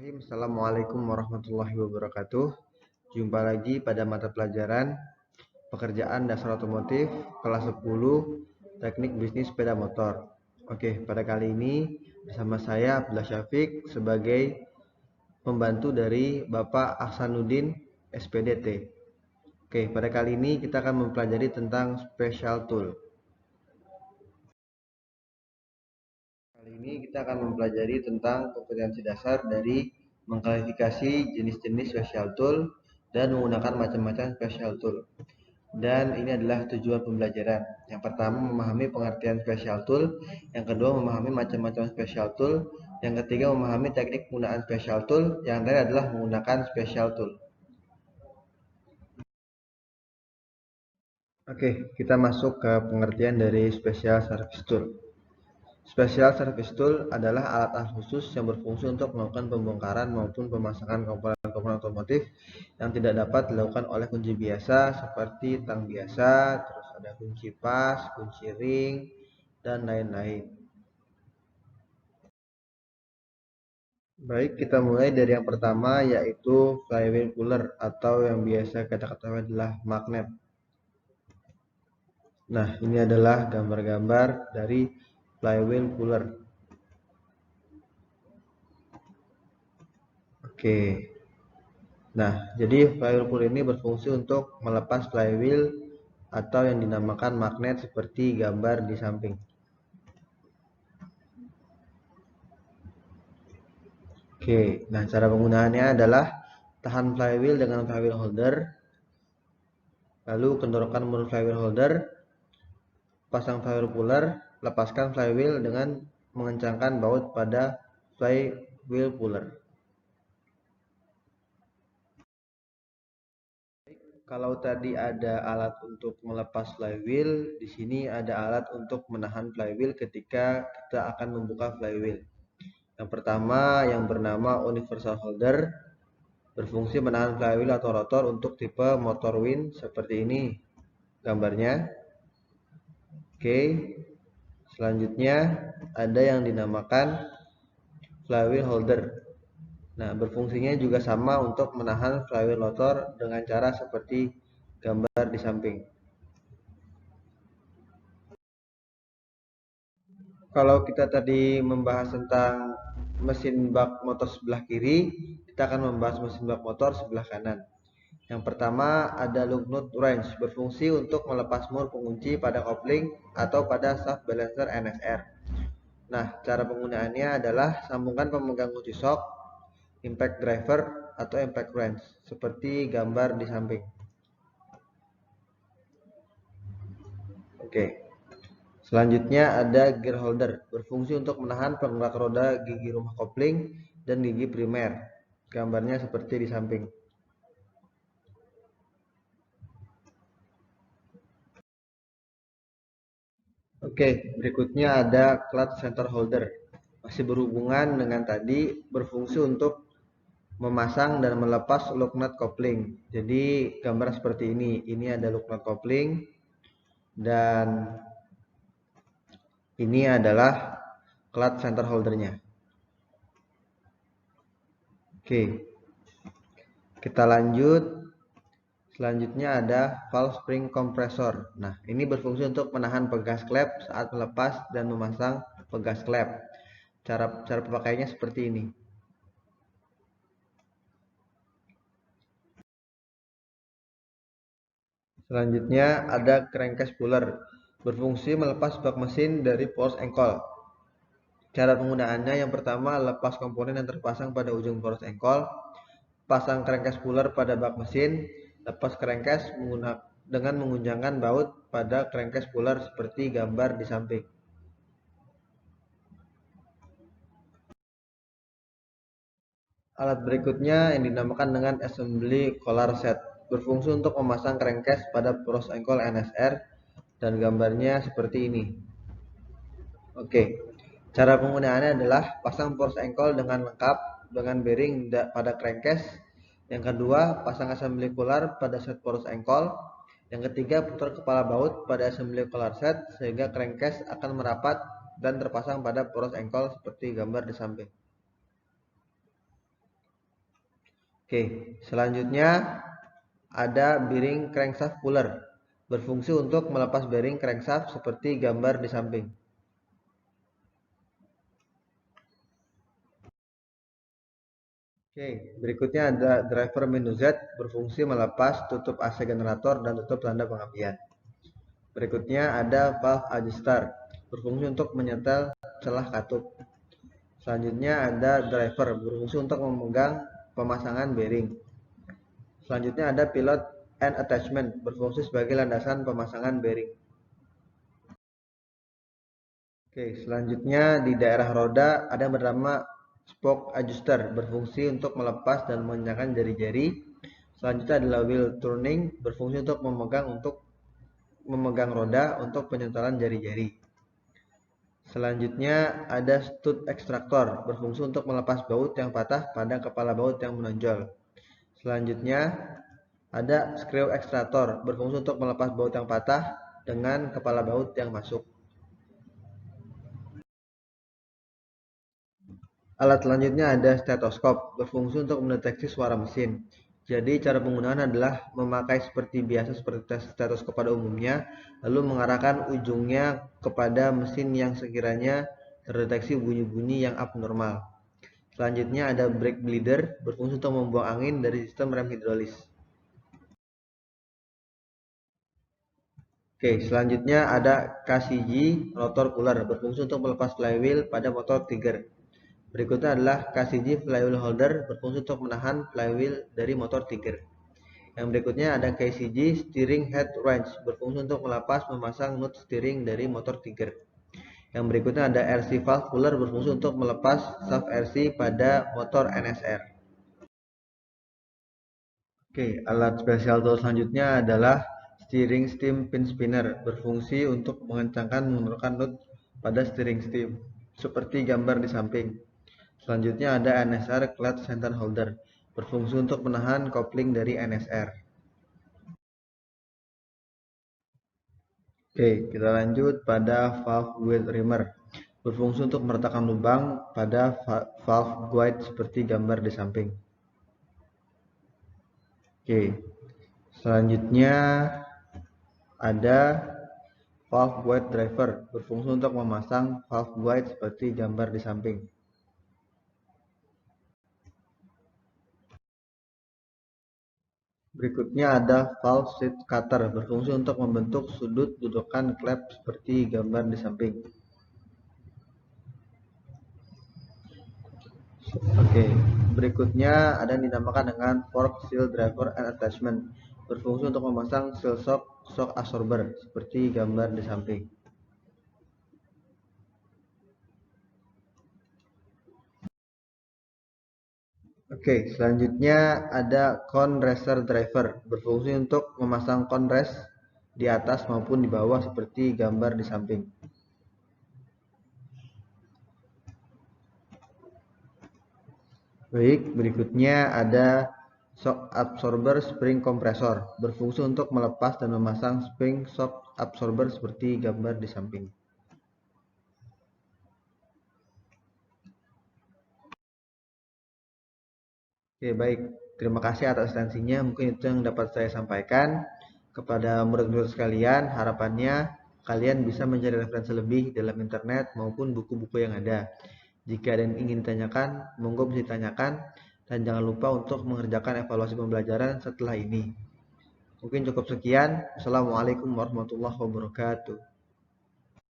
Bismillahirrahmanirrahim. Assalamualaikum warahmatullahi wabarakatuh. Jumpa lagi pada mata pelajaran Pekerjaan Dasar Otomotif kelas 10 Teknik Bisnis Sepeda Motor. Oke, pada kali ini bersama saya Abdullah Syafiq sebagai pembantu dari Bapak Ahsanuddin SPDT. Oke, pada kali ini kita akan mempelajari tentang special tool. Kali ini kita akan mempelajari tentang kompetensi dasar dari mengklasifikasi jenis-jenis special tool dan menggunakan macam-macam special tool. Dan ini adalah tujuan pembelajaran. Yang pertama memahami pengertian special tool, yang kedua memahami macam-macam special tool, yang ketiga memahami teknik penggunaan special tool, yang terakhir adalah menggunakan special tool. Oke, kita masuk ke pengertian dari special service tool. Special service tool adalah alat-alat khusus yang berfungsi untuk melakukan pembongkaran maupun pemasangan komponen-komponen otomotif yang tidak dapat dilakukan oleh kunci biasa seperti tang biasa, terus ada kunci pas, kunci ring, dan lain-lain. Baik, kita mulai dari yang pertama yaitu flywheel puller atau yang biasa kita ketahui adalah magnet. Nah, ini adalah gambar-gambar dari flywheel puller. Oke. Nah, jadi flywheel puller ini berfungsi untuk melepas flywheel atau yang dinamakan magnet seperti gambar di samping. Oke, nah cara penggunaannya adalah tahan flywheel dengan flywheel holder, lalu kendorkan mundur flywheel holder, pasang flywheel puller, lepaskan flywheel dengan mengencangkan baut pada flywheel puller. Kalau tadi ada alat untuk melepas flywheel, di sini ada alat untuk menahan flywheel ketika kita akan membuka flywheel. Yang pertama yang bernama universal holder, berfungsi menahan flywheel atau rotor untuk tipe motor wind seperti ini gambarnya. Oke, selanjutnya ada yang dinamakan flywheel holder. Nah, berfungsinya juga sama untuk menahan flywheel rotor dengan cara seperti gambar di samping. Kalau kita tadi membahas tentang mesin bak motor sebelah kiri, kita akan membahas mesin bak motor sebelah kanan. Yang pertama ada loop nut wrench, berfungsi untuk melepas mur pengunci pada kopling atau pada shaft balancer NSR. Nah, cara penggunaannya adalah sambungkan pemegang kunci shock, impact driver atau impact wrench seperti gambar di samping. Oke. Selanjutnya ada gear holder, berfungsi untuk menahan penggerak roda gigi rumah kopling dan gigi primer. Gambarnya seperti di samping. Oke, berikutnya ada clutch center holder. Masih berhubungan dengan tadi, berfungsi untuk memasang dan melepas lock nut kopling. Jadi gambar seperti ini. Ini ada lock nut kopling dan ini adalah clutch center holdernya. Oke, kita lanjut. Selanjutnya ada valve spring compressor. Nah, ini berfungsi untuk menahan pegas klep saat melepas dan memasang pegas klep. Cara pemakaiannya seperti ini. Selanjutnya ada crankcase puller, berfungsi melepas bak mesin dari force ankle. Cara penggunaannya yang pertama lepas komponen yang terpasang pada ujung force ankle, pasang crankcase puller pada bak mesin, lepas crankcase dengan mengunjangkan baut pada crankcase puller seperti gambar di samping. Alat berikutnya yang dinamakan dengan assembly collar set, berfungsi untuk memasang crankcase pada cross ankle NSR dan gambarnya seperti ini. Oke, cara penggunaannya adalah pasang force ankle dengan lengkap dengan bearing pada crankcase. Yang kedua, pasang assembly collar pada set force ankle. Yang ketiga, putar kepala baut pada assembly collar set sehingga crankcase akan merapat dan terpasang pada force ankle seperti gambar di samping. Oke, selanjutnya ada bearing crankshaft puller, berfungsi untuk melepas bearing crankshaft seperti gambar di samping. Oke, berikutnya ada driver menu Z, berfungsi melepas tutup AC generator dan tutup tanda pengapian. Berikutnya ada valve adjuster, berfungsi untuk menyetel celah katup. Selanjutnya ada driver, berfungsi untuk memegang pemasangan bearing. Selanjutnya ada pilot and attachment, berfungsi sebagai landasan pemasangan bearing. Oke, selanjutnya di daerah roda ada yang bernama spoke adjuster, berfungsi untuk melepas dan mengencangkan jari-jari. Selanjutnya adalah wheel turning, berfungsi untuk memegang roda untuk penyetelan jari-jari. Selanjutnya ada stud extractor, berfungsi untuk melepas baut yang patah pada kepala baut yang menonjol. Selanjutnya ada screw extractor, berfungsi untuk melepas baut yang patah dengan kepala baut yang masuk. Alat selanjutnya ada stetoskop, berfungsi untuk mendeteksi suara mesin. Jadi cara penggunaan adalah memakai seperti biasa seperti stetoskop pada umumnya, lalu mengarahkan ujungnya kepada mesin yang sekiranya terdeteksi bunyi-bunyi yang abnormal. Selanjutnya ada brake bleeder, berfungsi untuk membuang angin dari sistem rem hidrolis. Oke, selanjutnya ada KCG rotor cooler, berfungsi untuk melepas flywheel pada motor Tiger. Berikutnya adalah KCG flywheel holder, berfungsi untuk menahan flywheel dari motor Tiger. Yang berikutnya ada KCG steering head wrench, berfungsi untuk melepas memasang nut steering dari motor Tiger. Yang berikutnya ada RC valve puller, berfungsi untuk melepas shaft RC pada motor NSR. Oke, alat spesial tool selanjutnya adalah steering steam pin spinner, berfungsi untuk mengencangkan menurunkan nut pada steering steam, seperti gambar di samping. Selanjutnya ada NSR clutch center holder, berfungsi untuk menahan kopling dari NSR. Oke, kita lanjut pada valve guide reamer, berfungsi untuk meratakan lubang pada valve guide seperti gambar di samping. Oke, selanjutnya ada valve guide driver, berfungsi untuk memasang valve guide seperti gambar di samping. Berikutnya ada valve seat cutter, berfungsi untuk membentuk sudut dudukan klep seperti gambar di samping. Oke, berikutnya ada yang dinamakan dengan fork seal driver and attachment, berfungsi untuk memasang seal shock absorber seperti gambar di samping. Oke, selanjutnya ada cone racer driver, berfungsi untuk memasang cone race di atas maupun di bawah seperti gambar di samping. Baik, berikutnya ada shock absorber spring compressor, berfungsi untuk melepas dan memasang spring shock absorber seperti gambar di samping. Oke, baik. Terima kasih atas atensinya. Mungkin itu yang dapat saya sampaikan kepada murid-murid sekalian. Harapannya kalian bisa mencari referensi lebih dalam internet maupun buku-buku yang ada. Jika ada yang ingin ditanyakan, monggo bisa ditanyakan. Dan jangan lupa untuk mengerjakan evaluasi pembelajaran setelah ini. Mungkin cukup sekian. Assalamualaikum warahmatullahi wabarakatuh.